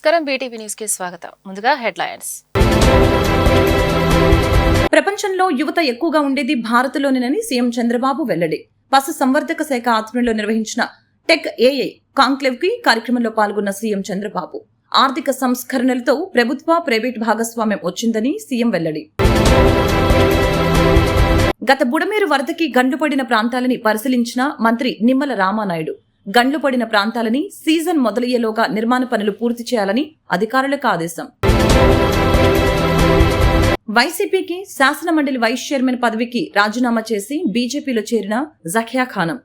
నమస్కారం BTV news కి స్వాగతం. ముందుగా హెడ్లైన్స్. ప్రపంచంలో యువత ఎక్కువగా ఉండేది భారత్లోనేనని సీఎం చంద్రబాబు వెల్లడి. పశు సంవర్ధక శాఖ ఆధ్వర్యంలో నిర్వహించిన టెక్ ఏఐ కాంక్లేవ్ కి కార్యక్రమంలో పాల్గొన్న సీఎం చంద్రబాబు ఆర్థిక సంస్కరణలతో ప్రభుత్వ ప్రైవేట్ భాగస్వామ్యం వచ్చిందని సీఎం వెల్లడి. గత బుడమేరు వరదకి గండ్లుపడిన ప్రాంతాలని పరిశీలించిన మంత్రి నిమ్మల రామానాయుడు గండ్లు పడిన ప్రాంతాలని సీజన్ మొదలయ్యేలోగా నిర్మాణ పనులు పూర్తి చేయాలని అధికారులకు ఆదేశం. వైసీపీకి శాసనమండలి వైస్ చైర్మన్ పదవికి రాజీనామా చేసి బీజేపీలో చేరిన జకియా ఖానం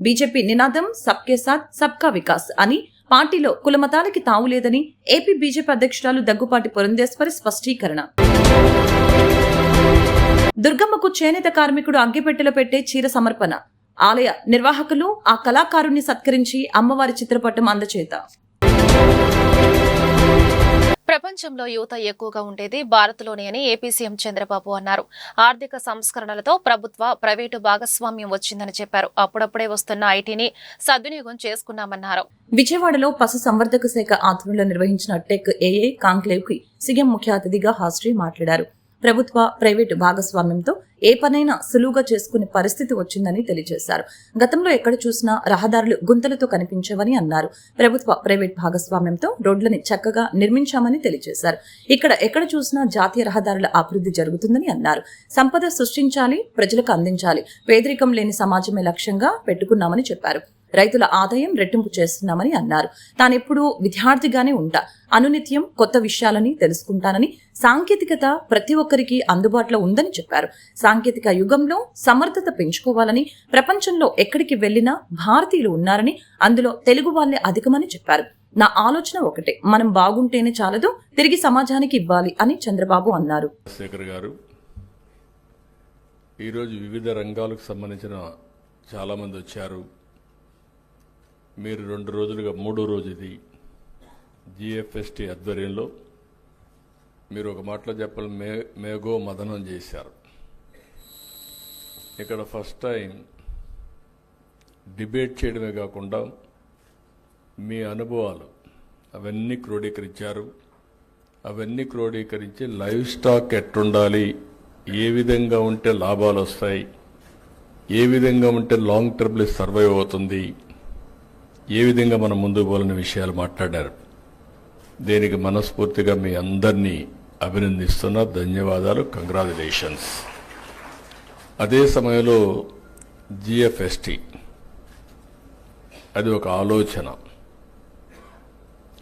బీజేపీ నినాదం సబ్కే సాత్ సబ్కా వికాస్ అని పార్టీలో కులమతాలకి తావులేదని ఏపీ బీజేపీ అధ్యక్షురాలు దగ్గుపాటి పురంధేశ్వరి స్పష్టీకరణ. దుర్గమ్మకు చేనేత కార్మికుడు అగ్గిపెట్టెలో పెట్టే చీర సమర్పణ. ఆలయ నిర్వాహకులు ఆ కళాకారుణ్ణి సత్కరించి అమ్మవారి చిత్రపటం అందచేత. ప్రపంచంలో యువత ఎక్కువగా ఉండేది భారత్లోనే అని ఏపీ సీఎం చంద్రబాబు అన్నారు. ఆర్థిక సంస్కరణలతో ప్రభుత్వ ప్రైవేటు భాగస్వామ్యం వచ్చిందని చెప్పారు. అప్పుడప్పుడే వస్తున్న ఐటీని సద్వినియోగం చేసుకున్నామన్నారు. విజయవాడలో పశు సంవర్ధక శాఖ ఆధ్వర్యంలో నిర్వహించిన టెక్ ఏఐ కాంక్లేవ్ కి సీఎం ముఖ్య అతిథిగా హాజరై మాట్లాడారు. ప్రభుత్వ ప్రైవేటు భాగస్వామ్యంతో ఏ పనైనా సులువుగా చేసుకునే పరిస్థితి వచ్చిందని తెలియజేశారు. గతంలో ఎక్కడ చూసినా రహదారులు గుంతలతో కనిపించవని అన్నారు. ప్రభుత్వ ప్రైవేట్ భాగస్వామ్యంతో రోడ్లని చక్కగా నిర్మించామని తెలియజేశారు. ఎక్కడ చూసినా జాతీయ రహదారుల అభివృద్ధి జరుగుతుందని అన్నారు. సంపద సృష్టించాలి, ప్రజలకు అందించాలి, పేదరికం లేని సమాజమే లక్ష్యంగా పెట్టుకున్నామని చెప్పారు. రైతుల ఆదాయం రెట్టింపు చేస్తున్నామని అన్నారు. తానెప్పుడూ విద్యార్థిగానే ఉంటా, అనునిత్యం కొత్త విషయాలని తెలుసుకుంటానని, సాంకేతికత ప్రతి ఒక్కరికి అందుబాటులో ఉందని చెప్పారు. సాంకేతిక యుగంలో సమర్థత పెంచుకోవాలని, ప్రపంచంలో ఎక్కడికి వెళ్లినా భారతీయులు ఉన్నారని, అందులో తెలుగు వాళ్లే అధికమని చెప్పారు. నా ఆలోచన ఒకటే, మనం బాగుంటేనే చాలదు, తిరిగి సమాజానికి ఇవ్వాలి అని చంద్రబాబు అన్నారు. శేఖర్ గారు ఈరోజు వివిధ రంగాలకు సంబంధించిన చాలా మంది వచ్చారు. మీరు 2 రోజులుగా 3వ రోజు ఇది జిఎఫ్ఎస్టీ ఆధ్వర్యంలో మీరు ఒక మాటలో చెప్పాలి మేఘో మదనం చేశారు. ఇక్కడ ఫస్ట్ టైం డిబేట్ చేయడమే కాకుండా మీ అనుభవాలు అవన్నీ క్రోడీకరించారు. అవన్నీ క్రోడీకరించి లైవ్ స్టాక్ ఎట్టుండాలి, ఏ విధంగా ఉంటే లాభాలు వస్తాయి, ఏ విధంగా ఉంటే లాంగ్ టర్మ్లో సర్వైవ్ అవుతుంది, ఏ విధంగా మనం ముందుకు పోవాలనే విషయాలు మాట్లాడారు. దీనికి మనస్ఫూర్తిగా మీ అందరినీ అభినందిస్తున్నా. ధన్యవాదాలు, కంగ్రాచులేషన్స్. అదే సమయంలో జిఎఫ్ఎస్టీ అది ఒక ఆలోచన.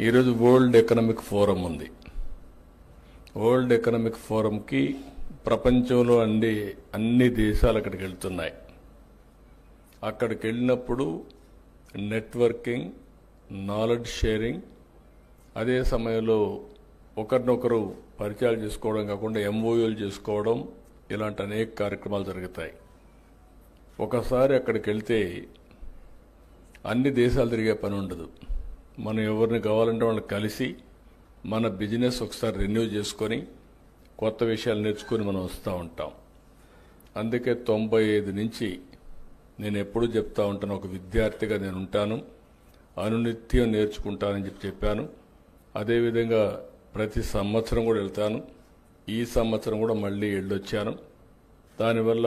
ఈరోజు వరల్డ్ ఎకనామిక్ ఫోరం ఉంది. వరల్డ్ ఎకనామిక్ ఫోరంకి ప్రపంచంలో అన్ని దేశాలు అక్కడికి వెళ్తున్నాయి. అక్కడికి వెళ్ళినప్పుడు నెట్వర్కింగ్, నాలెడ్జ్ షేరింగ్, అదే సమయంలో ఒకరినొకరు పరిచయాలు చేసుకోవడం కాకుండా ఎంఓయూలు చేసుకోవడం, ఇలాంటి అనేక కార్యక్రమాలు జరుగుతాయి. ఒకసారి అక్కడికి వెళ్తే అన్ని దేశాలు తిరిగే పని ఉండదు. మనం ఎవరిని కావాలంటే వాళ్ళని కలిసి మన బిజినెస్ ఒకసారి రెన్యూ చేసుకొని కొత్త విషయాలు నేర్చుకొని మనం వస్తూ ఉంటాం. అందుకే 95 నుంచి నేను ఎప్పుడూ చెప్తా ఉంటాను, ఒక విద్యార్థిగా నేను ఉంటాను, అనునిత్యం నేర్చుకుంటానని చెప్పాను. అదేవిధంగా ప్రతి సంవత్సరం కూడా వెళ్తాను. ఈ సంవత్సరం కూడా మళ్ళీ వెళ్ళొచ్చాను. దానివల్ల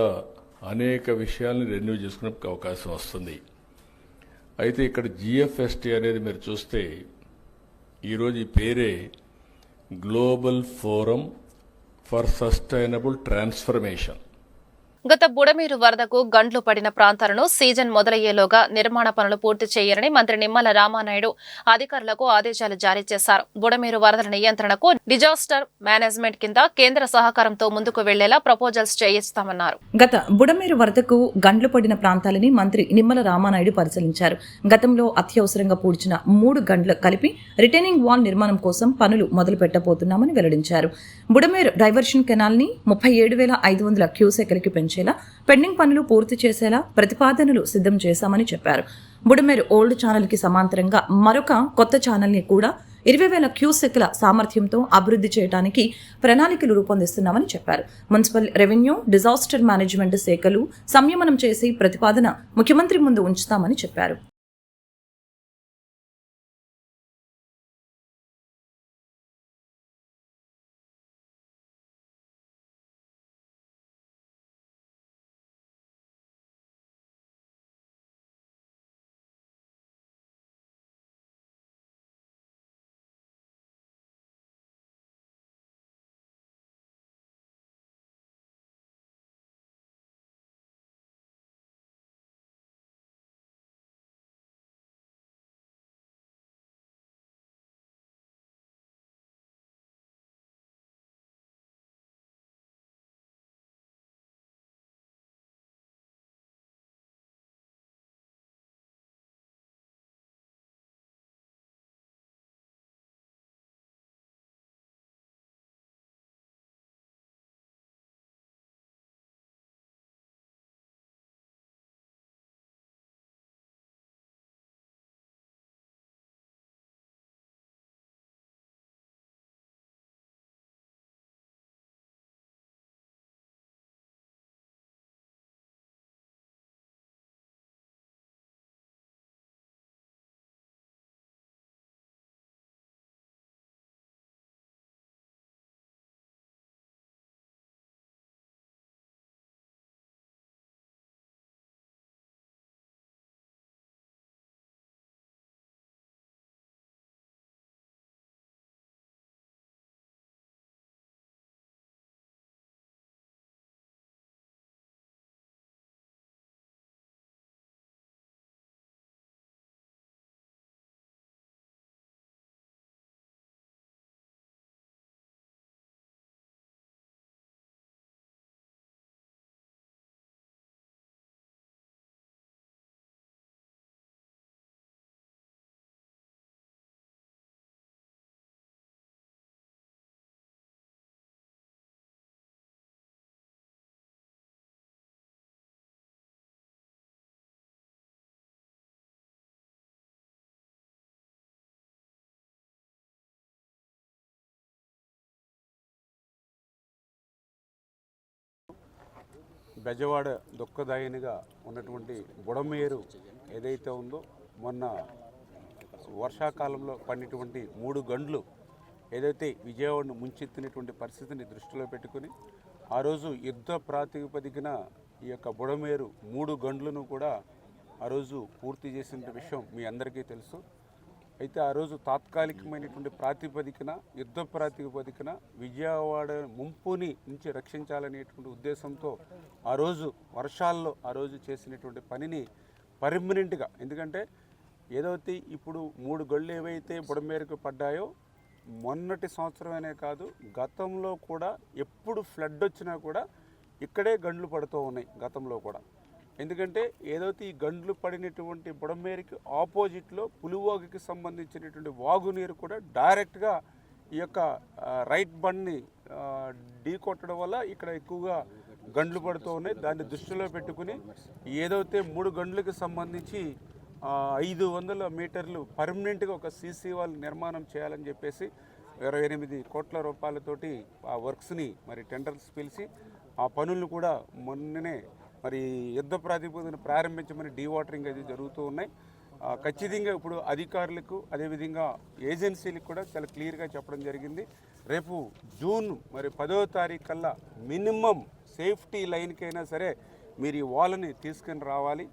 అనేక విషయాల్ని రెన్యూ చేసుకునే అవకాశం వస్తుంది. అయితే ఇక్కడ జిఎఫ్ఎస్టీ అనేది మీరు చూస్తే ఈరోజు ఈ పేరే global forum for sustainable transformation. గత బుడమేరు వరదకు గండ్లు పడిన ప్రాంతాలను సీజన్ మొదలయ్యేలోగా నిర్మాణ పనులు పూర్తి చేయాలని మంత్రి నిమ్మల రామానాయుడు అధికారులకు ఆదేశాలు జారీ చేశారు. బుడమేరు వరదల నియంత్రణకు డిజాస్టర్ మేనేజ్మెంట్ కింద కేంద్ర సహకారంతో ముందుకు వెళ్లేలా ప్రపోజల్స్ చేయిస్తామన్నారు. గత బుడమేరు వరదకు గండ్లు పడిన ప్రాంతాలని మంత్రి నిమ్మల రామానాయుడు పరిశీలించారు. గతంలో అత్యవసరంగా పూడ్చిన 3 గండ్లు కలిపి రిటైనింగ్ వాల్ నిర్మాణం కోసం పనులు మొదలు పెట్టబోతున్నామని వెల్లడించారు. బుడమేరు డైవర్షన్ కెనాల్ ని 37,500 క్యూసెక్లకి పెంచేలా పెండింగ్ పనులు పూర్తి చేసేలా ప్రతిపాదనలు సిద్ధం చేశామని చెప్పారు. బుడమేరు ఓల్డ్ ఛానల్ కి సమాంతరంగా మరొక కొత్త ఛానల్ ని కూడా 20,000 క్యూసెక్ల సామర్థ్యంతో అభివృద్ధి చేయడానికి ప్రణాళికలు రూపొందిస్తున్నామని చెప్పారు. మున్సిపల్, రెవెన్యూ, డిజాస్టర్ మేనేజ్మెంట్ శాఖలు సంయమనం చేసి ప్రతిపాదన ముఖ్యమంత్రి ముందు ఉంచుతామని చెప్పారు. బెజవాడ దుఃఖదాయినిగా ఉన్నటువంటి బుడమేరు ఏదైతే ఉందో మొన్న వర్షాకాలంలో పడినటువంటి 3 గంటలు ఏదైతే విజయవాడను ముంచెత్తినటువంటి పరిస్థితిని దృష్టిలో పెట్టుకుని ఆ రోజు యుద్ధ ప్రాతిపదికన ఈ యొక్క బుడమేరు 3 గంటలను కూడా ఆ రోజు పూర్తి చేసిన విషయం మీ అందరికీ తెలుసు. అయితే ఆ రోజు తాత్కాలికమైనటువంటి ప్రాతిపదికన యుద్ధ ప్రాతిపదికన విజయవాడ ముంపుని నుంచి రక్షించాలనేటువంటి ఉద్దేశంతో ఆ రోజు వర్షాల్లో ఆ రోజు చేసినటువంటి పనిని పర్మనెంట్గా, ఎందుకంటే ఏదైతే ఇప్పుడు 3 గళ్ళు ఏవైతే బుడమేరుకు పడ్డాయో మొన్నటి సంవత్సరమనే కాదు గతంలో కూడా ఎప్పుడు ఫ్లడ్ వచ్చినా కూడా ఇక్కడే గండ్లు పడుతూ ఉన్నాయి గతంలో కూడా. ఎందుకంటే ఏదైతే ఈ గండ్లు పడినటువంటి బుడమేరుకి ఆపోజిట్లో పులివాగుకి సంబంధించినటువంటి వాగునీరు కూడా డైరెక్ట్గా ఈ యొక్క రైట్ బండ్ని ఢీ కొట్టడం వల్ల ఇక్కడ ఎక్కువగా గండ్లు పడుతూ ఉన్నాయి. దాన్ని దృష్టిలో పెట్టుకుని ఏదైతే 3 గంటలకు సంబంధించి 500 మీటర్లు పర్మనెంట్గా ఒక సీసీ వాల్ నిర్మాణం చేయాలని చెప్పేసి 28 కోట్ల రూపాయలతోటి ఆ వర్క్స్ని మరి టెండర్స్ పిలిచి ఆ పనులను కూడా మొన్ననే మరి యుద్ధ ప్రాతిపదికన ప్రారంభించమని డీవాటరింగ్ అది జరుగుతూ ఉన్నాయి. ఖచ్చితంగా ఇప్పుడు అధికారులకు అదేవిధంగా ఏజెన్సీలకు కూడా చాలా క్లియర్గా చెప్పడం జరిగింది. రేపు జూన్ మరి 10వ తారీఖు కల్లా మినిమం సేఫ్టీ లైన్కైనా సరే మీరు ఈ వాల్ని తీసుకుని రావాలి.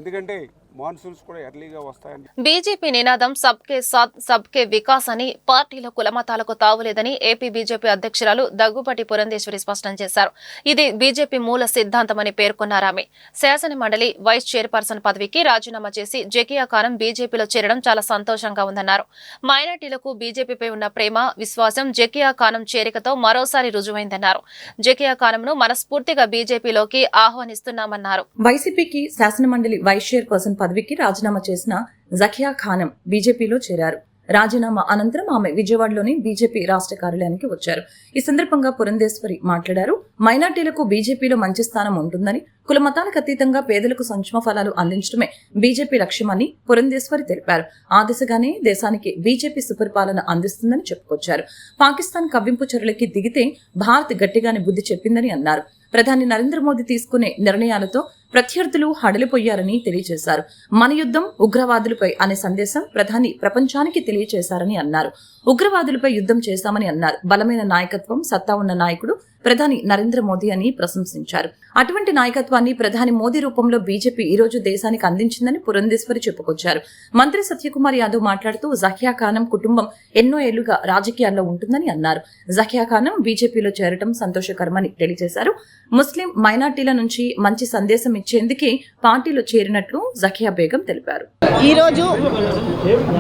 ఎందుకంటే మాన్సూన్స్ కూడా ఎర్లీగా వస్తాయని. బీజేపీ నినాదం సబ్కే సాత్ సబ్కే వికాస్ అని పార్టీలో కులమతాలకు తావులేదని ఏపీ బీజేపీ అధ్యక్షురాలు దగ్గుబాటి పురంధేశ్వరి స్పష్టం చేశారు. ఇది బీజేపీ మూల సిద్ధాంతమని పేర్కొన్నారామె. శాసన మండలి వైస్ చైర్పర్సన్ పదవికి రాజీనామా చేసి జకియా ఖానం బీజేపీలో చేరడం చాలా సంతోషంగా ఉందన్నారు. మైనార్టీలకు బీజేపీపై ఉన్న ప్రేమ, విశ్వాసం జకియా ఖానం చేరికతో మరోసారి రుజువైందన్నారు. జకియా ఖానంను మనస్ఫూర్తిగా బీజేపీలోకి ఆహ్వానిస్తున్నామన్నారు. వైసీపీకి శాసనమండలి వైస్ చైర్పర్సన్ పదవికి రాజీనామా చేసిన జకియా ఖానం బీజేపీలో చేరారు. రాజీనామా అనంతరం ఆమె విజయవాడలోని బీజేపీ రాష్ట్ర కార్యాలయానికి వచ్చారు. ఈ సందర్భంగా పురంధేశ్వరి మాట్లాడారు. మైనార్టీలకు బీజేపీలో మంచి స్థానం ఉంటుందని, కులమతాలకు అతీతంగా పేదలకు సంక్షేమ ఫలాలు అందించడమే బీజేపీ లక్ష్యమని పురంధేశ్వరి తెలిపారు. ఆ దిశగానే దేశానికి బీజేపీ సుపరిపాలన అందిస్తుందని చెప్పుకొచ్చారు. పాకిస్తాన్ కవ్వింపు చర్యలకి దిగితే భారత్ గట్టిగానే బుద్ధి చెప్పిందని అన్నారు. ప్రధాని నరేంద్ర మోదీ తీసుకునే నిర్ణయాలతో ప్రత్యర్థులు హడలిపోయారని తెలియజేశారు. మన యుద్ధం ఉగ్రవాదులపై అనే సందేశం ప్రధాని ప్రపంచానికి తెలియజేశారని అన్నారు. ఉగ్రవాదులపై యుద్ధం చేశామని అన్నారు. బలమైన నాయకత్వం, సత్తా ఉన్న నాయకుడు ప్రధాని నరేంద్ర మోదీ అని ప్రశంసించారు. అటువంటి నాయకత్వాన్ని ప్రధాని మోదీ రూపంలో బీజేపీ ఈ రోజు దేశానికి అందించిందని పురంధేశ్వరి చెప్పుకొచ్చారు. మంత్రి సత్యకుమార్ యాదవ్ మాట్లాడుతూ జకియా ఖానం కుటుంబం ఎన్నో ఏళ్లుగా రాజకీయాల్లో ఉంటుందని అన్నారు. జకియా ఖానం బీజేపీలో చేరటం సంతోషకరమని తెలియజేశారు. ముస్లిం మైనార్టీల నుంచి మంచి సందేశం ఇచ్చేందుకే పార్టీలో చేరినట్లు జకియా బేగం తెలిపారు. ఈ రోజు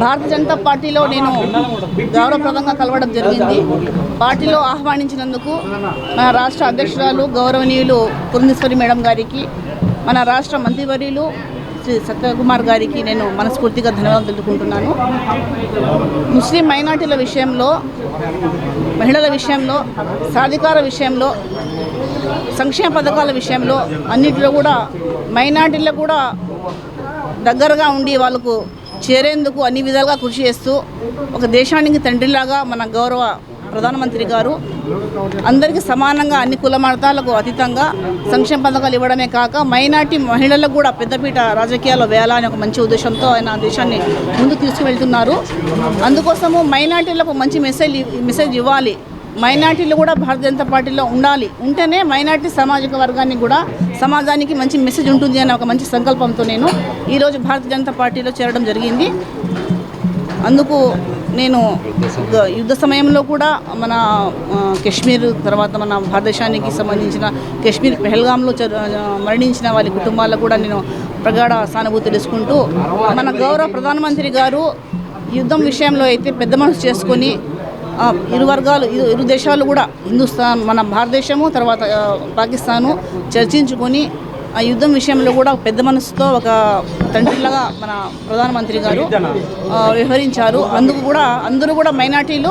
భారతీయ జనతా పార్టీలో నేను గౌరవప్రదంగా కలవడం జరిగింది. పార్టీలో ఆహ్వానించినందుకు మన రాష్ట్ర అధ్యక్షురాలు గౌరవనీయులు పురంధేశ్వరి మేడం గారికి, మన రాష్ట్ర మంత్రివర్యులు శ్రీ సత్యకుమార్ గారికి నేను మనస్ఫూర్తిగా ధన్యవాదాలు తెలుపుకుంటున్నాను. ముస్లిం మైనార్టీల విషయంలో, మహిళల విషయంలో, సాధికార విషయంలో, సంక్షేమ పథకాల విషయంలో అన్నింటిలో కూడా మైనార్టీలకు కూడా దగ్గరగా ఉండి వాళ్ళకు చేరేందుకు అన్ని విధాలుగా కృషి చేస్తూ ఒక దేశానికి తండ్రిలాగా మన గౌరవ ప్రధానమంత్రి గారు అందరికీ సమానంగా అన్ని కుల మతాలకు అతీతంగా సంక్షేమ పథకాలు ఇవ్వడమే కాక మైనార్టీ మహిళలకు కూడా పెద్దపీట రాజకీయాల్లో వేయాలని ఒక మంచి ఉద్దేశంతో ఆయన దేశాన్ని ముందుకు తీసుకువెళ్తున్నారు. అందుకోసము మైనార్టీలకు మంచి మెసేజ్ ఇవ్వాలి. మైనార్టీలు కూడా భారతీయ జనతా పార్టీలో ఉండాలి. ఉంటేనే మైనార్టీ సామాజిక వర్గానికి కూడా సమాజానికి మంచి మెసేజ్ ఉంటుంది అనే ఒక మంచి సంకల్పంతో నేను ఈరోజు భారతీయ జనతా పార్టీలో చేరడం జరిగింది. అందుకు నేను యుద్ధ సమయంలో కూడా మన కాశ్మీర్ తర్వాత మన భారతదేశానికి సంబంధించిన కాశ్మీర్ పెహల్గాంలో మరణించిన వాళ్ళ కుటుంబాలకు కూడా నేను ప్రగాఢ సానుభూతి తెలుసుకుంటూ మన గౌరవ ప్రధానమంత్రి గారు యుద్ధం విషయంలో అయితే పెద్ద మనసు చేసుకొని ఇరు వర్గాలు ఇరు దేశాలు కూడా హిందుస్థాన్ మన భారతదేశము తర్వాత పాకిస్తాను చర్చించుకొని ఆ యుద్ధం విషయంలో కూడా పెద్ద మనసుతో ఒక తండ్రిలాగా మన ప్రధానమంత్రి గారు వ్యవహరించారు. అందుకు కూడా అందరూ కూడా మైనార్టీలు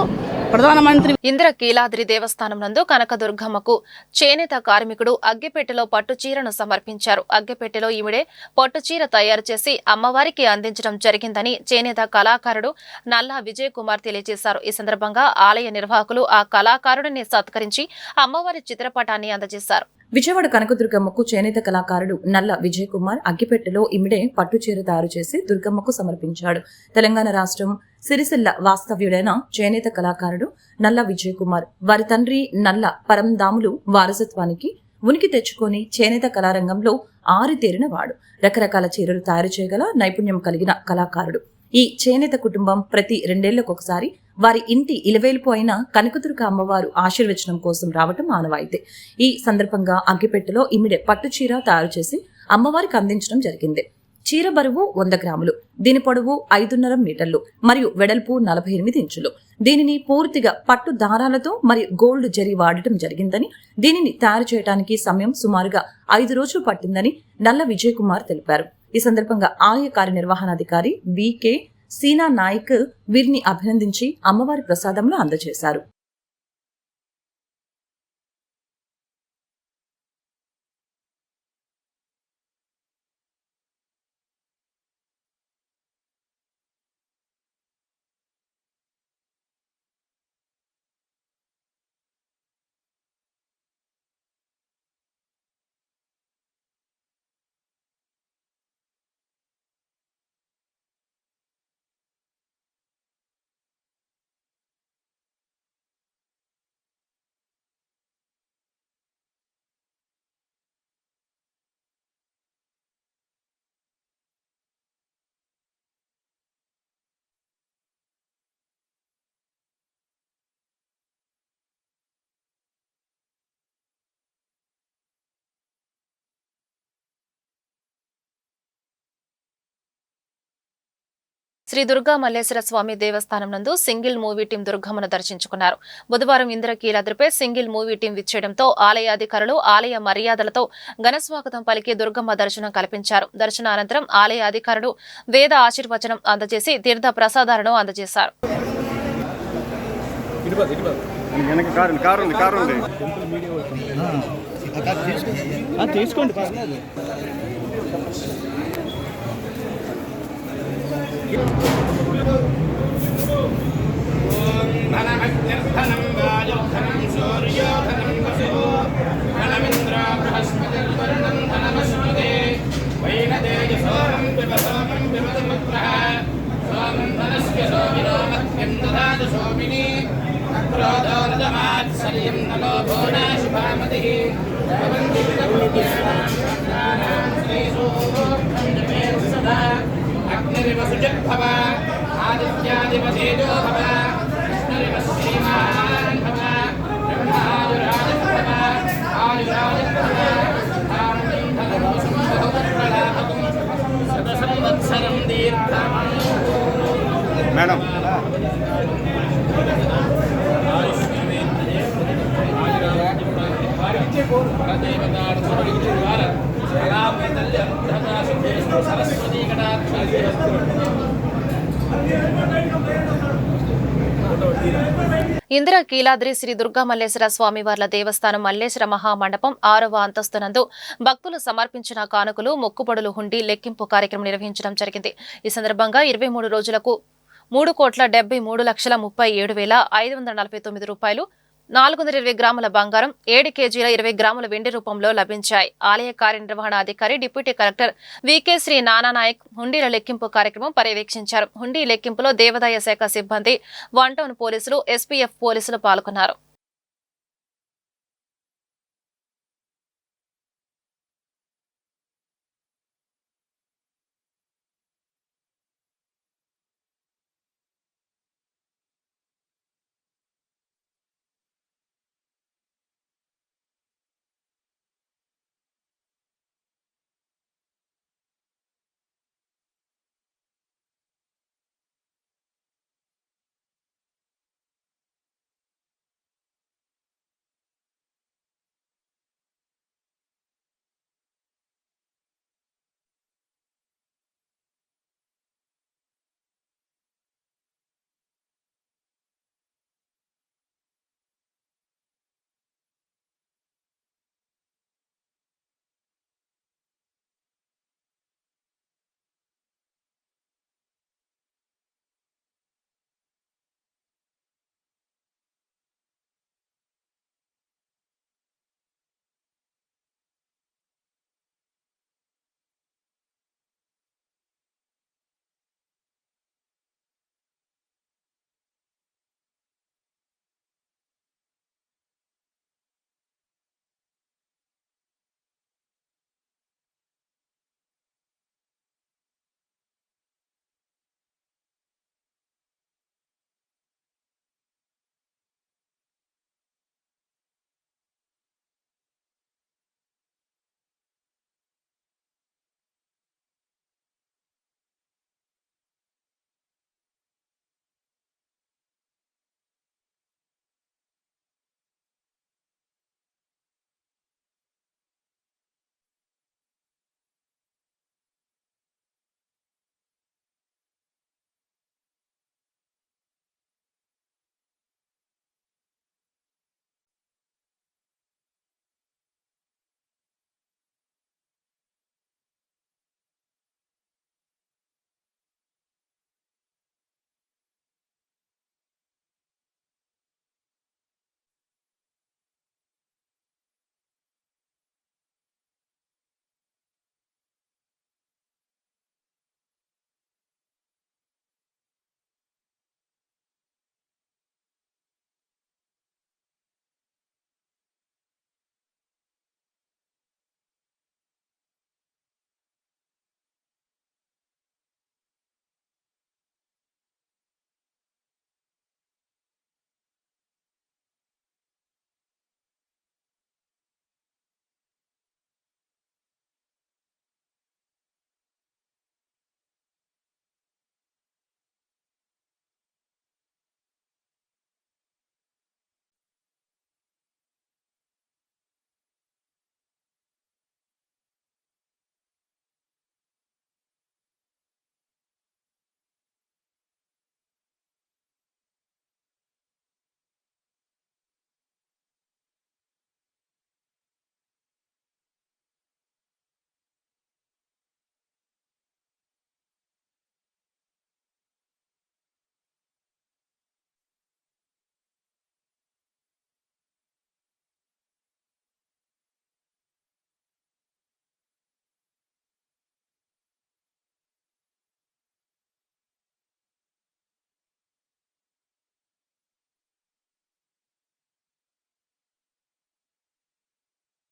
ప్రధానమంత్రి ఇంద్రకీలాద్రి దేవస్థానం నందు కనకదుర్గమ్మకు చేనేత కార్మికుడు అగ్గిపెట్టెలో పట్టుచీరను సమర్పించారు. అగ్గిపెట్టెలో ఈవిడే పట్టుచీర తయారు చేసి అమ్మవారికి అందించడం జరిగిందని చేనేత కళాకారుడు నల్లా విజయ్ కుమార్ తెలియజేశారు. ఈ సందర్భంగా ఆలయ నిర్వాహకులు ఆ కళాకారుడిని సత్కరించి అమ్మవారి చిత్రపటాన్ని అందజేశారు. విజయవాడ కనకదుర్గమ్మకు చేనేత కళాకారుడు నల్ల విజయ్ కుమార్ అగ్గిపెట్టెలో ఇమిడే పట్టుచీర తయారు చేసి దుర్గమ్మకు సమర్పించాడు. తెలంగాణ రాష్ట్రం సిరిసిల్ల వాస్తవ్యుడైన చేనేత కళాకారుడు నల్ల విజయ్ కుమార్ వారి తండ్రి నల్ల పరందాములు వారసత్వానికి ఉనికి తెచ్చుకొని చేనేత కళారంగంలో ఆరితేరిన వాడు. రకరకాల చీరలు తయారు చేయగల నైపుణ్యం కలిగిన కళాకారుడు. ఈ చేనేత కుటుంబం ప్రతి 2 ఏళ్లకొకసారి వారి ఇంటి ఇలవేల్పు అయిన కనకదుర్గ అమ్మవారు ఆశీర్వచనం కోసం రావటం ఆనవాయితీ. ఈ సందర్భంగా అగ్గిపెట్టెలో ఇమిడే పట్టుచీర తయారు చేసి అమ్మవారికి అందించడం జరిగింది. చీర బరువు 100 గ్రాములు, దీని పొడవు 5.5 మీటర్లు మరియు వెడల్పు 48 ఇంచులు. దీనిని పూర్తిగా పట్టు దారాలతో మరియు గోల్డ్ జరీ వాడటం జరిగిందని, దీనిని తయారు చేయడానికి సమయం సుమారుగా 5 రోజులు పట్టిందని నల్ల విజయ్ కుమార్ తెలిపారు. ఈ సందర్భంగా ఆలయ కార్యనిర్వహణాధికారి వికే సీనా నాయక్ వీరిని అభినందించి అమ్మవారి ప్రసాదంలో అందజేశారు. శ్రీ దుర్గా మల్లేశ్వర స్వామి దేవస్థానం నందు సింగిల్ మూవీ టీం దుర్గమ్మను దర్శించుకున్నారు. బుధవారం ఇంద్రకీలాద్రిపై సింగిల్ మూవీ టీం విచ్చేయడంతో ఆలయ అధికారులు ఆలయ మర్యాదలతో ఘనస్వాగతం పలికి దుర్గమ్మ దర్శనం కల్పించారు. దర్శనానంతరం ఆలయ అధికారులు వేద ఆశీర్వచనం అందజేసి తీర్థ ప్రసాదాలను అందజేశారు. మేడం ఇంద్రకీలాద్రి శ్రీ దుర్గా మల్లేశ్వర స్వామివార్ల దేవస్థానం మల్లేశ్వర మహామండపం 6వ అంతస్తునందు భక్తులు సమర్పించిన కానుకలు మొక్కుబడులు హుండీ లెక్కింపు కార్యక్రమం నిర్వహించడం జరిగింది. ఈ సందర్భంగా 23 రోజులకు 3,73,37,549 రూపాయలు, 420 గ్రాముల బంగారం, 7 కేజీల 20 గ్రాముల వెండి రూపంలో లభించాయి. ఆలయ కార్యనిర్వహణాధికారి డిప్యూటీ కలెక్టర్ వికే శ్రీ నానానాయక్ హుండీల లెక్కింపు కార్యక్రమం పర్యవేక్షించారు. హుండీ లెక్కింపులో దేవాదాయ శాఖ సిబ్బంది, 1 టౌన్ పోలీసులు, ఎస్పీఎఫ్ పోలీసులు పాల్గొన్నారు.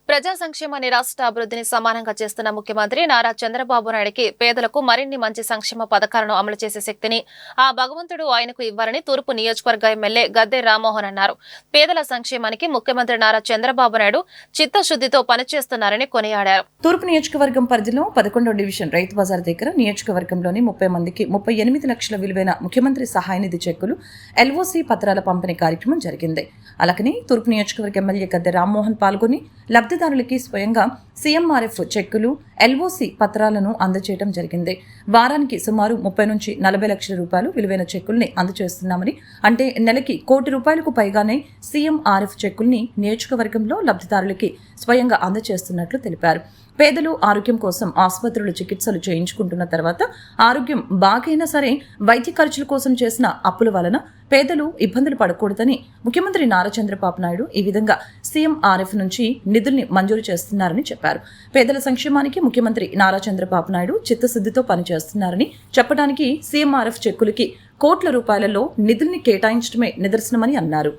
ప్రజా సంక్షేమాన్ని రాష్ట్ర అభివృద్ధిని సమానంగా చేస్తున్న ముఖ్యమంత్రి నారా చంద్రబాబు నాయుడికి పేదలకు మరిన్ని మంచి సంక్షేమ పథకాలను అమలు చేసే శక్తిని ఆ భగవంతుడు ఆయనకు ఇవ్వాలని తూర్పు నియోజకవర్గ ఎమ్మెల్యే గద్దె రామ్మోహన్ అన్నారు. పేదల సంక్షేమానికి ముఖ్యమంత్రి నారా చంద్రబాబు నాయుడు చిత్తశుద్ధితో పనిచేస్తున్నారని కొనియాడారు. తూర్పు నియోజకవర్గం పరిధిలో 11వ డివిజన్ రైతు బజార్ దగ్గర నియోజకవర్గంలోని 30 మందికి 38 లక్షల విలువైన ముఖ్యమంత్రి సహాయ నిధి చెక్కులు ఎల్ఓసి పత్రాల పంపిణీ కార్యక్రమం జరిగింది. అలాగనే తూర్పు నియోజకవర్గ ఎమ్మెల్యే గద్దె రామ్మోహన్ పాల్గొని లబ్ధిదారులకి స్వయంగా సీఎంఆర్ఎఫ్ చెక్కులు ఎల్ఓసి పత్రాలను అందజేయడం జరిగింది. వారానికి సుమారు 30 నుంచి 40 లక్షల రూపాయలు విలువైన చెక్కుల్ని అందజేస్తున్నామని, అంటే నెలకి ₹1 కోటి పైగానే సీఎంఆర్ఎఫ్ చెక్కుల్ని నియోజకవర్గంలో లబ్ధిదారులకి స్వయంగా అందజేస్తున్నట్లు తెలిపారు. పేదలు ఆరోగ్యం కోసం ఆసుపత్రులు చికిత్సలు చేయించుకుంటున్న తర్వాత ఆరోగ్యం బాగైనా సరే వైద్య ఖర్చుల కోసం చేసిన అప్పుల వలన పేదలు ఇబ్బందులు పడకూడదని ముఖ్యమంత్రి నారా చంద్రబాబు నాయుడు ఈ విధంగా సీఎంఆర్ఎఫ్ నుంచి నిధుల్ని మంజూరు చేస్తున్నారని చెప్పారు. పేదల సంక్షేమానికి ముఖ్యమంత్రి నారా చంద్రబాబు నాయుడు చిత్తశుద్ధితో పనిచేస్తున్నారని చెప్పడానికి సీఎంఆర్ఎఫ్ చెక్కులకి కోట్ల రూపాయలలో నిధుల్ని కేటాయించడమే నిదర్శనమని అన్నారు.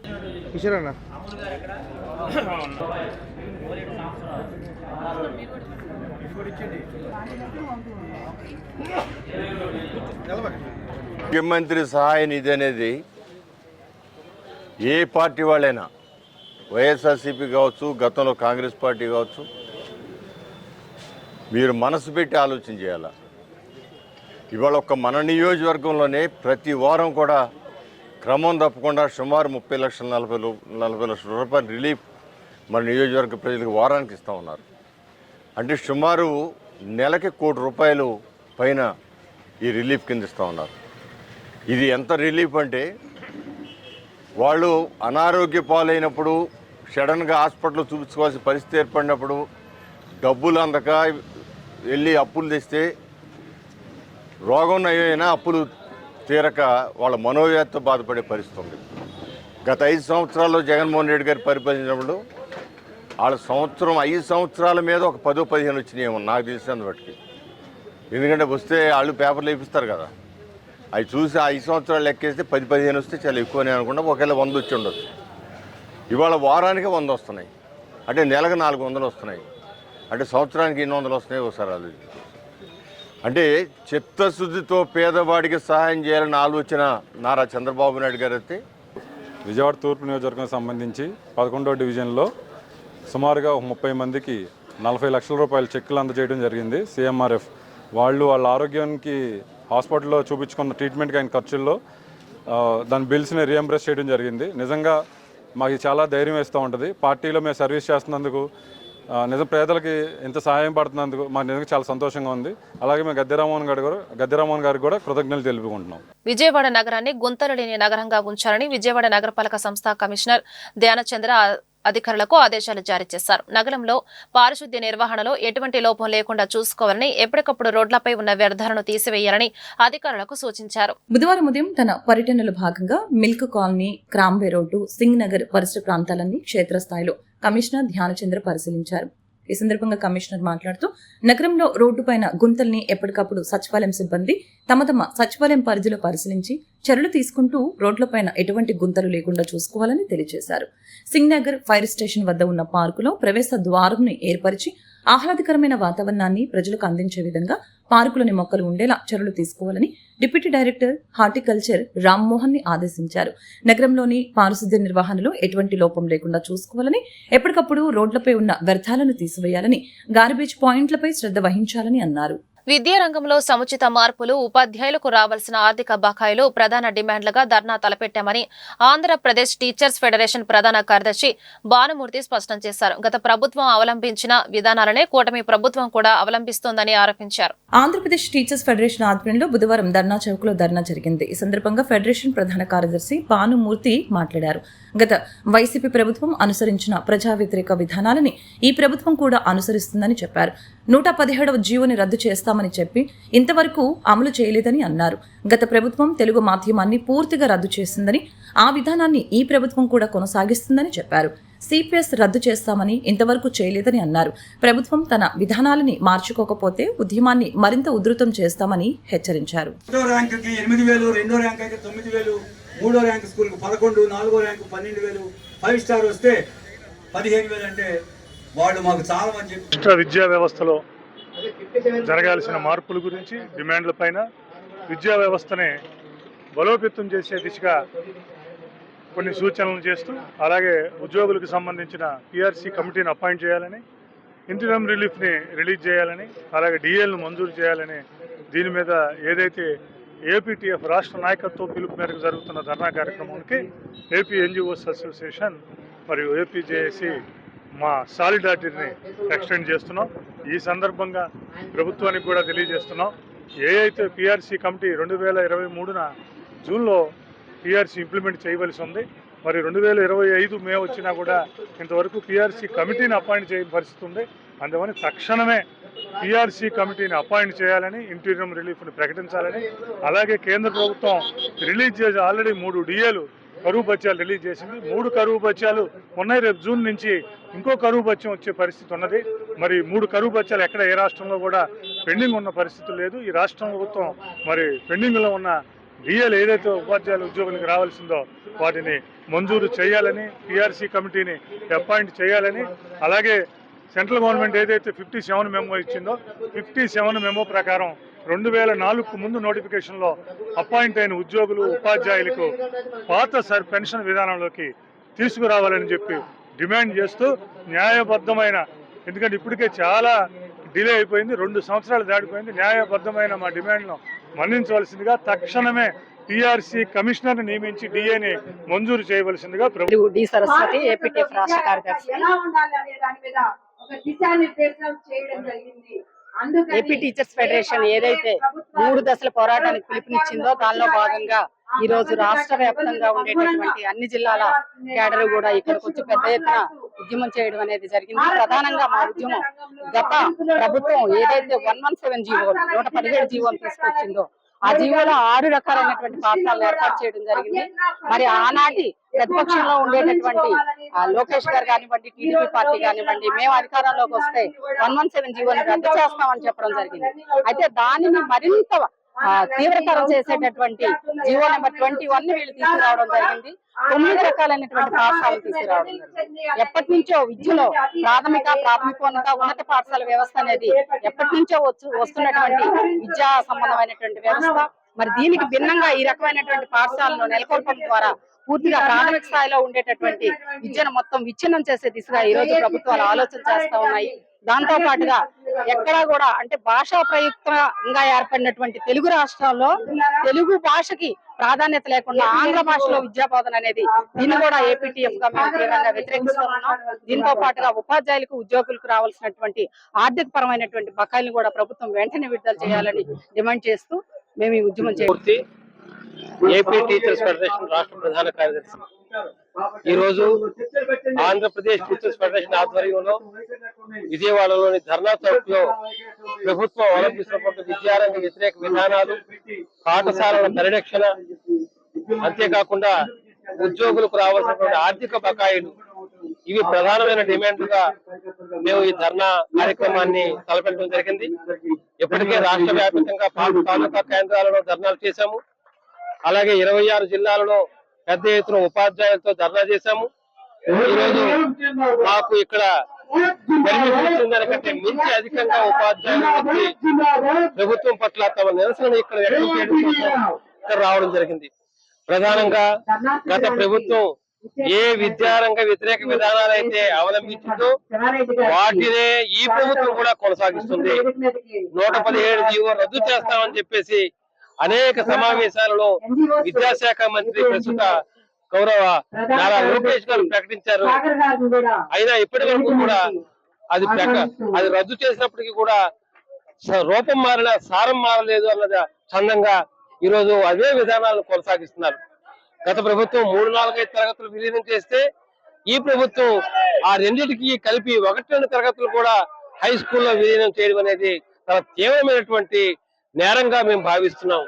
ముఖ్యమంత్రి సహాయ నిధి అనేది ఏ పార్టీ వాళ్ళైనా, వైఎస్ఆర్సీపీ కావచ్చు, గతంలో కాంగ్రెస్ పార్టీ కావచ్చు, మీరు మనసు పెట్టి ఆలోచన చేయాలి. ఇవాళ మన నియోజకవర్గంలోనే ప్రతి వారం కూడా క్రమం తప్పకుండా సుమారు 30 లక్షల రూపాయల రిలీఫ్ మన నియోజకవర్గ ప్రజలకు వారానికి ఇస్తూ ఉన్నారు. అంటే సుమారు నెలకి ₹1 కోటి పైన ఈ రిలీఫ్ కింద ఇస్తూ ఉన్నారు. ఇది ఎంత రిలీఫ్ అంటే, వాళ్ళు అనారోగ్య పాలైనప్పుడు, సడన్గా హాస్పిటల్లో చూపించుకోవాల్సిన పరిస్థితి ఏర్పడినప్పుడు, డబ్బులు అందక వెళ్ళి అప్పులు తెస్తే రోగం అయినా అప్పులు తీరక వాళ్ళ మనోవ్యాధితో బాధపడే పరిస్థితి ఉంది. గత 5 సంవత్సరాల్లో జగన్మోహన్ రెడ్డి గారు పరిపాలించినప్పుడు వాళ్ళ 5 సంవత్సరాల మీద ఒక 10-15 వచ్చినాయేమో నాకు తెలిసినంత బట్టి. ఎందుకంటే వస్తే వాళ్ళు పేపర్లు వేపిస్తారు కదా, అవి చూసి 5 సంవత్సరాలు లెక్కేస్తే 10-15 వస్తే చాలా ఎక్కువనే అనుకుంటా. ఒకవేళ 100 వచ్చి ఉండొచ్చు. ఇవాళ వారానికి 100 వస్తున్నాయి, అంటే నెలకు 400 వస్తున్నాయి, అంటే సంవత్సరానికి 800 వస్తున్నాయి. ఒకసారి ఆలోచించి, అంటే చిత్తశుద్ధితో పేదవాడికి సహాయం చేయాలని ఆలోచన నారా చంద్రబాబు నాయుడు గారు అయితే విజయవాడ తూర్పు నియోజకవర్గం సంబంధించి 11వ డివిజన్లో సుమారుగా 30 మందికి 40 లక్షల రూపాయల చెక్కులు అందజేయడం జరిగింది. సీఎంఆర్ఎఫ్ వాళ్ళు వాళ్ళ ఆరోగ్యానికి హాస్పిటల్లో చూపించుకున్న ట్రీట్మెంట్కి అయిన ఖర్చుల్లో దాని బిల్స్ని రీఎంబర్స్ చేయడం జరిగింది. నిజంగా మాకు చాలా ధైర్యం వేస్తూ ఉంటుంది. పార్టీలో మేము సర్వీస్ చేస్తున్నందుకు, నిజం పేదలకి ఇంత సహాయం పడుతున్నందుకు మాకు నిజంగా చాలా సంతోషంగా ఉంది. అలాగే మేము గద్దె రామ్మోహన్ గారికి కూడా కృతజ్ఞతలు తెలుపుకుంటున్నాం. విజయవాడ నగరాన్ని గుంతలు లేని నగరంగా ఉంచాలని విజయవాడ నగరపాలక సంస్థ కమిషనర్ ధ్యానచంద్ర అధికారులకు ఆదేశాలు జారీ చేశారు. నగరంలో పారిశుద్ధ్య నిర్వహణలో ఎటువంటి లోపం లేకుండా చూసుకోవాలని, ఎప్పటికప్పుడు రోడ్లపై ఉన్న వ్యర్థాలను తీసివేయాలని అధికారులకు సూచించారు. బుధవారం ఉదయం తన పర్యటనలో భాగంగా మిల్క్ కాలనీ, క్రాంబే రోడ్డు, సింగ్ నగర్ పరిసర ప్రాంతాలన్నీ క్షేత్రస్థాయిలో కమిషనర్ ధ్యానచంద్ర పరిశీలించారు. ఈ సందర్భంగా కమిషనర్ మాట్లాడుతూ నగరంలో రోడ్డుపైన గుంతల్ని ఎప్పటికప్పుడు సచివాలయం సిబ్బంది తమ సచివాలయం పరిధిలో పరిశీలించి చర్యలు తీసుకుంటూ రోడ్లపైన ఎటువంటి గుంతలు లేకుండా చూసుకోవాలని తెలియజేశారు. సింగ్ నగర్ ఫైర్ స్టేషన్ వద్ద ఉన్న పార్కులో ప్రవేశ ద్వారంను ఏర్పరిచి ఆహ్లాదకరమైన వాతావరణాన్ని ప్రజలకు అందించే విధంగా పార్కులోని మొక్కలు ఉండేలా చర్యలు తీసుకోవాలని డిప్యూటీ డైరెక్టర్ హార్టికల్చర్ రామ్మోహన్ ని ఆదేశించారు. నగరంలోని పారిశుద్ధ్య నిర్వహణలో ఎటువంటి లోపం లేకుండా చూసుకోవాలని, ఎప్పటికప్పుడు రోడ్లపై ఉన్న వ్యర్థాలను తీసివేయాలని, గార్బేజ్ పాయింట్లపై శ్రద్ధ వహించాలని అన్నారు. విద్యారంగంలో సముచిత మార్పులు, ఉపాధ్యాయులకు రావాల్సిన ఆర్థిక బకాయిలు ప్రధాన డిమాండ్లుగా ధర్నా తలపెట్టామని ఆంధ్రప్రదేశ్ టీచర్స్ ఫెడరేషన్ ప్రధాన కార్యదర్శి భానుమూర్తి స్పష్టం చేశారు. గత ప్రభుత్వం అవలంబించిన విధానాలనే కూటమి ప్రభుత్వం కూడా అవలంబిస్తోందని ఆరోపించారు. ఆంధ్రప్రదేశ్ టీచర్స్ ఫెడరేషన్ ఆధ్వర్యంలో బుధవారం ధర్నా చౌక్లో ధర్నా జరిగింది. ఈ సందర్భంగా ఫెడరేషన్ ప్రధాన కార్యదర్శి భానుమూర్తి మాట్లాడారు. గత వైసీపీ ప్రభుత్వం అనుసరించిన ప్రజా వ్యతిరేక విధానాలని ఈ ప్రభుత్వం కూడా అనుసరిస్తుందని చెప్పారు. 117వ జీవోని రద్దు చేస్తామని చెప్పి ఇంతవరకు అమలు చేయలేదని అన్నారు. గత ప్రభుత్వం తెలుగు మాధ్యమాన్ని పూర్తిగా రద్దు చేసిందని, ఆ విధానాన్ని ఈ ప్రభుత్వం కూడా కొనసాగిస్తుందని చెప్పారు. సిపిఎస్ రద్దు చేస్తామని ఇంతవరకు చేయలేదని అన్నారు. ప్రభుత్వం తన విధానాలని మార్చుకోకపోతే ఉద్యమాన్ని మరింత ఉధృతం చేస్తామని హెచ్చరించారు. 3వ ర్యాంక్ స్కూల్కు 11, 4వ ర్యాంకు 12,000, 5 స్టార్ వస్తే 15,000 అంటే వాళ్ళు మాకు చాలా మంది చెప్పి రాష్ట్ర విద్యా వ్యవస్థలో జరగాల్సిన మార్పుల గురించి డిమాండ్ల పైన విద్యా వ్యవస్థని బలోపేతం చేసే దిశగా కొన్ని సూచనలు చేస్తూ అలాగే ఉద్యోగులకు సంబంధించిన పిఆర్సీ కమిటీని అపాయింట్ చేయాలని ఇంటరిమ్ రిలీఫ్ని రిలీజ్ చేయాలని అలాగే డిఏలను మంజూరు చేయాలని దీని మీద ఏదైతే ఏపీటీఎఫ్ రాష్ట్ర నాయకత్వం పిలుపు మేరకు జరుగుతున్న ధర్నా కార్యక్రమానికి ఏపీ ఎన్జిఓస్ అసోసియేషన్ మరియు ఏపీజేఏసీ మా సాలిడారిటీని ఎక్స్టెండ్ చేస్తున్నాం. ఈ సందర్భంగా ప్రభుత్వానికి కూడా తెలియజేస్తున్నాం, ఏ అయితే పిఆర్సీ కమిటీ 2023 జూన్లో పిఆర్సీ ఇంప్లిమెంట్ చేయవలసి ఉంది, మరి 2025 మే వచ్చినా కూడా ఇంతవరకు పిఆర్సీ కమిటీని అపాయింట్ చేయని పరిస్థితి ఉంది. అందువల్ల తక్షణమే పిఆర్సీ కమిటీని అపాయింట్ చేయాలని, ఇంటీరియం రిలీఫ్ని ప్రకటించాలని, అలాగే కేంద్ర ప్రభుత్వం రిలీజ్ చేసి ఆల్రెడీ 3 డిఏలు కరువు బత్యాలు రిలీజ్ చేసింది. 3 కరువు బత్యాలు ఉన్నాయి. రేపు జూన్ నుంచి ఇంకో కరువు బత్యం వచ్చే పరిస్థితి ఉన్నది. మరి 3 కరువు బత్యాలు ఎక్కడ ఏ రాష్ట్రంలో కూడా పెండింగ్ ఉన్న పరిస్థితి లేదు. ఈ రాష్ట్ర ప్రభుత్వం మరి పెండింగ్లో ఉన్న డిఏలు ఏదైతే ఉపాధ్యాయుల ఉద్యోగులకు రావాల్సిందో వాటిని మంజూరు చేయాలని, పిఆర్సీ కమిటీని అపాయింట్ చేయాలని, అలాగే సెంట్రల్ గవర్నమెంట్ ఏదైతే 57 మెమో ఇచ్చిందో 57 మెమో ప్రకారం 2004కు ముందు నోటిఫికేషన్లో అపాయింట్ అయిన ఉద్యోగులు ఉపాధ్యాయులకు పాత పెన్షన్ విధానంలోకి తీసుకురావాలని చెప్పి డిమాండ్ చేస్తూ న్యాయబద్ధమైన, ఎందుకంటే ఇప్పటికే చాలా డిలే అయిపోయింది, 2 సంవత్సరాలు దాటిపోయింది, న్యాయబద్ధమైన మా డిమాండ్ను మన్నించవలసిందిగా తక్షణమే పిఆర్సీ కమిషనర్ నియమించి డిఏని మంజూరు చేయవలసిందిగా ప్రభుత్వం. డి సరస్వతి, ఏపీటీఎఫ్ రాష్ట్ర కార్యదర్శి. ఏపీ టీచర్స్ ఫెడరేషన్ ఏదైతే 3 దశల పోరాటానికి పిలుపునిచ్చిందో దానిలో భాగంగా ఈ రోజు రాష్ట్ర వ్యాప్తంగా ఉండేటటువంటి అన్ని జిల్లాల కేడర్ కూడా ఇక్కడికి వచ్చి పెద్ద ఎత్తున ఉద్యమం చేయడం అనేది జరిగింది. ప్రధానంగా మా ఉద్యమం గత ప్రభుత్వం ఏదైతే 117 జీవో 117 జీవోను తీసుకొచ్చిందో ఆ జీవోలో 6 రకాలైనటువంటి పాఠశాలను ఏర్పాటు చేయడం జరిగింది. మరి ఆనాటి ప్రతిపక్షంలో ఉండేటటువంటి లోకేష్ గారు కానివ్వండి, టీడీపీ పార్టీ కానివ్వండి, మేము అధికారంలోకి వస్తే 117 జీవోని రద్దు చేస్తామని చెప్పడం జరిగింది. అయితే దానిని మరింత తీవ్రతరం చేసేటటువంటి జీవో నెంబర్ 21 వీళ్ళు తీసుకురావడం జరిగింది. 9 రకాలైనటువంటి పాఠశాలలు తీసుకురావడం జరిగింది. ఎప్పటి నుంచో విద్యలో ప్రాథమికోన్నత ఉన్నత పాఠశాల వ్యవస్థ అనేది ఎప్పటి నుంచో వస్తున్నటువంటి విద్యా సంబంధమైనటువంటి వ్యవస్థ. మరి దీనికి భిన్నంగా ఈ రకమైనటువంటి పాఠశాలను నెలకొల్పడం ద్వారా పూర్తిగా ప్రాథమిక స్థాయిలో ఉండేటటువంటి విద్యను మొత్తం విచ్ఛిన్నం చేసే దిశగా ఈ రోజు ప్రభుత్వాలు ఆలోచన చేస్తా ఉన్నాయి. దాంతో పాటుగా ఎక్కడా కూడా అంటే భాషా ప్రయుక్తంగా ఏర్పడినటువంటి తెలుగు రాష్ట్రాల్లో తెలుగు భాషకి ప్రాధాన్యత లేకుండా ఆంగ్ల భాషలో విద్యా బోధన అనేది దీన్ని కూడా ఏపీటీఎఫ్ గా మేము తీవ్రంగా వ్యతిరేకిస్తున్నాం. దీంతో పాటుగా ఉపాధ్యాయులకు ఉద్యోగులకు రావాల్సినటువంటి ఆర్థిక పరమైనటువంటి బకాయిలను కూడా ప్రభుత్వం వెంటనే విడుదల చేయాలని డిమాండ్ చేస్తూ మేము ఈ ఉద్యమం చేయాలి. ఏపీ టీచర్స్ ఫెడరేషన్ రాష్ట్ర ప్రధాన కార్యదర్శి. ఈ రోజు ఆంధ్రప్రదేశ్ టీచర్స్ ఫెడరేషన్ ఆధ్వర్యంలో విజయవాడలోని ధర్నా చౌక్ లో ప్రభుత్వం అవలంబిస్తున్న విద్యారంగ వ్యతిరేక విధానాలు, పాఠశాలల పరిరక్షణ, అంతేకాకుండా ఉద్యోగులకు రావాల్సినటువంటి ఆర్థిక బకాయిలు, ఇవి ప్రధానమైన డిమాండ్లుగా మేము ఈ ధర్నా కార్యక్రమాన్ని తలపెట్టడం జరిగింది. ఇప్పటికే రాష్ట్ర వ్యాప్తంగా తాలూకా కేంద్రాలలో ధర్నాలు చేశాము. అలాగే 26 జిల్లాలలో పెద్ద ఎత్తున ఉపాధ్యాయులతో ధర్నా చేశాము. ఈరోజు మాకు ఇక్కడ దానికంటే మించి అధికంగా ఉపాధ్యాయులు వచ్చి ప్రభుత్వం పట్ల తమ నిరసన ఇక్కడ వ్యక్తం చేయడం కోసం ఇక్కడ రావడం జరిగింది. ప్రధానంగా గత ప్రభుత్వం ఏ విద్యారంగ వ్యతిరేక విధానాలు అయితే అవలంబించిందో వాటినే ఈ ప్రభుత్వం కూడా కొనసాగిస్తుంది. 117 జీవో రద్దు చేస్తామని చెప్పేసి అనేక సమావేశాలలో విద్యాశాఖ మంత్రి ప్రస్తుత గౌరవ నారా లోకేష్ గారు ప్రకటించారు. అయినా ఇప్పటి వరకు కూడా అది రద్దు చేసినప్పటికీ కూడా రూపం మారిన సారం మారలేదు అన్నది చందంగా ఈరోజు అదే విధానాలను కొనసాగిస్తున్నారు. గత ప్రభుత్వం 3-4-5 తరగతులు విలీనం చేస్తే ఈ ప్రభుత్వం ఆ రెండింటికి కలిపి 1-2 తరగతులు కూడా హై స్కూల్లో విలీనం చేయడం అనేది చాలా తీవ్రమైనటువంటి నేరంగా మేము భావిస్తున్నాం.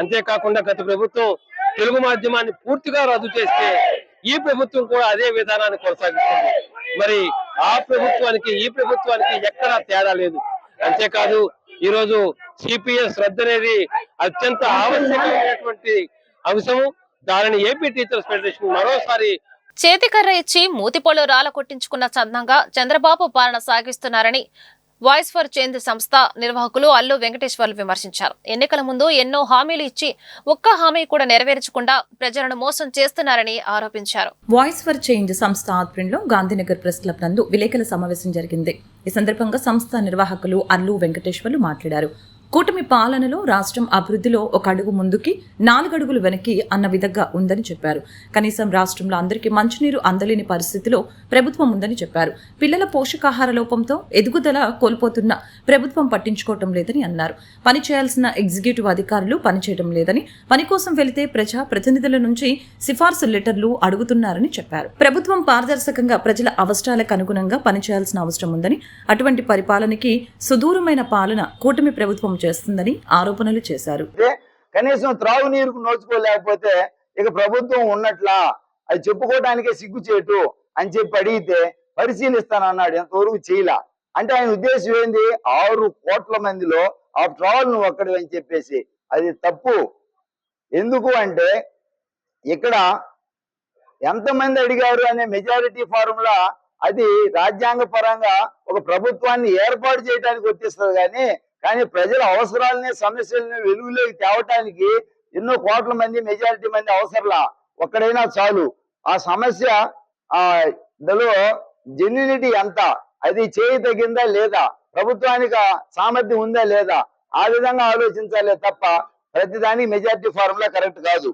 అంతేకాకుండా గత ప్రభుత్వం తెలుగు మాధ్యమాన్ని పూర్తిగా రద్దు చేస్తే ఈ ప్రభుత్వం కూడా అదే విధానాన్ని కొనసాగిస్తుంది. మరి ఆ ప్రభుత్వానికి ఈ ప్రభుత్వానికి ఎక్కడా తేడా లేదు. అంతేకాదు ఈరోజు సిపిఎస్ రద్దు అనేది అత్యంత ఆవశ్యకమైనటువంటి అంశము. దానిని ఏపీ టీచర్స్ ఫెడరేషన్ మరోసారి చేతికర్ర ఇచ్చి మూతిపొళ్ళు రాల కొట్టించుకున్న చందంగా చంద్రబాబు పాలన సాగిస్తున్నారని వాయిస్ ఫర్ చేంజ్ సంస్థ నిర్వాహకులు అల్లు వెంకటేశ్వర్లు విమర్శించారు. ఎన్నికల ముందు ఎన్నో హామీలు ఇచ్చి ఒక్క హామీ కూడా నెరవేర్చకుండా ప్రజలను మోసం చేస్తున్నారని ఆరోపించారు. వాయిస్ ఫర్ చేంజ్ సంస్థ ఆధ్వర్యంలో గాంధీనగర్ ప్రెస్ క్లబ్ నందు విలేకరుల సమావేశం జరిగింది. ఈ సందర్భంగా సంస్థ నిర్వాహకులు అల్లు వెంకటేశ్వర్లు మాట్లాడారు. కూటమి పాలనలో రాష్ట్రం అభివృద్ధిలో ఒక అడుగు ముందుకి 4 అడుగులు వెనక్కి అన్న విధంగా ఉందని చెప్పారు. కనీసం రాష్ట్రంలో అందరికీ మంచినీరు అందలేని పరిస్థితిలో ప్రభుత్వం ఉందని చెప్పారు. పిల్లల పోషకాహార లోపంతో ఎదుగుదల కోల్పోతున్న ప్రభుత్వం పట్టించుకోవటం లేదని అన్నారు. పని చేయాల్సిన ఎగ్జిక్యూటివ్ అధికారులు పనిచేయడం లేదని, పని కోసం వెళితే ప్రజా ప్రతినిధుల నుంచి సిఫార్సు లెటర్లు అడుగుతున్నారని చెప్పారు. ప్రభుత్వం పారదర్శకంగా ప్రజల అవసరాలకు అనుగుణంగా పనిచేయాల్సిన అవసరం ఉందని, అటువంటి పరిపాలనకి సుదూరమైన పాలన కూటమి ప్రభుత్వం చేస్తుందని ఆరోపణలు చేశారు. కనీసం త్రాగునీరుకు నోచుకోలేకపోతే ఇక ప్రభుత్వం ఉన్నట్లా, అది చెప్పుకోవడానికే సిగ్గుచేటు అని చెప్పి అడిగితే పరిశీలిస్తానన్నాడు. ఎంతవరకు చేయలా. అంటే ఆయన ఉద్దేశం ఏంది? 6 కోట్ల మందిలో ఆఫ్టర్ ఆల్ నువ్వు ఒక్కడు అని చెప్పేసి. అది తప్పు. ఎందుకు అంటే ఇక్కడ ఎంతమంది అడిగారు అనే మెజారిటీ ఫార్ములా అది రాజ్యాంగ పరంగా ఒక ప్రభుత్వాన్ని ఏర్పాటు చేయడానికి వర్తిస్తుంది. కానీ ప్రజల అవసరాలని, సమస్యలని వెలుగులోకి తేవటానికి ఎన్నో కోట్ల మంది, మెజారిటీ మంది అవసరంలా. ఒక్కడైనా చాలు. ఆ సమస్య దానిలో జెన్యూనిటీ ఎంత, అది చేయదగిందా లేదా, ప్రభుత్వానికి సామర్థ్యం ఉందా లేదా, ఆ విధంగా ఆలోచించాలే తప్ప ప్రతిదానికి మెజారిటీ ఫార్ములా కరెక్ట్ కాదు.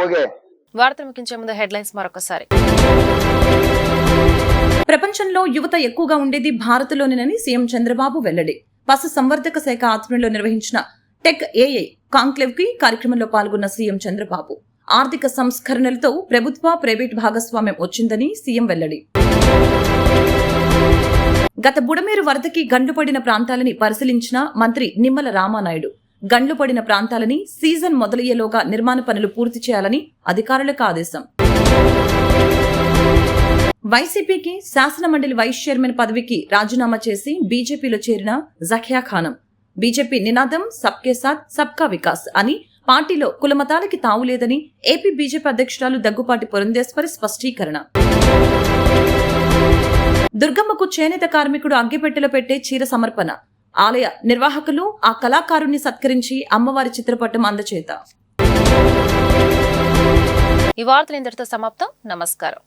ఓకే. వార్తలు ముగించే ముందు హెడ్లైన్స్ మరొకసారి. ప్రపంచంలో యువత ఎక్కువగా ఉండేది భారత్లోనేనని సీఎం చంద్రబాబు వెల్లడి. పశు సంవర్ధక శాఖ ఆధ్వర్యంలో నిర్వహించిన టెక్ ఏఐ కాంక్లేవ్ కి కార్యక్రమంలో పాల్గొన్న సీఎం చంద్రబాబు ఆర్థిక సంస్కరణలతో ప్రభుత్వ ప్రైవేట్ భాగస్వామ్యం వచ్చిందని సీఎం వెల్లడి. గత బుడమేరు వరదకి గండ్లు పడిన ప్రాంతాలని పరిశీలించిన మంత్రి నిమ్మల రామానాయుడు గండ్లు పడిన ప్రాంతాలని సీజన్ మొదలయ్యేలోగా నిర్మాణ పనులు పూర్తి చేయాలని అధికారులకు ఆదేశం. వైసీపీకి శాసనమండలి వైస్ చైర్మన్ పదవికి రాజీనామా చేసి బీజేపీలో చేరిన జకియా ఖానం. బీజేపీ నినాదం సబ్కే సాత్ సబ్కా వికాస్ అని, పార్టీలో కులమతాలకి తావులేదని ఏపీ బీజేపీ అధ్యక్షురాలు దగ్గుపాటి పురంధేశ్వరి స్పష్టీకరణ. దుర్గమ్మకు చేనేత కార్మికుడు అగ్గిపెట్టెలో పెట్టే చీర సమర్పణ. ఆలయ నిర్వాహకులు ఆ కళాకారుణ్ణి సత్కరించి అమ్మవారి చిత్రపటం అందచేత. ఈ వార్తలు ఇంతటితో సమాప్తం. నమస్కారం.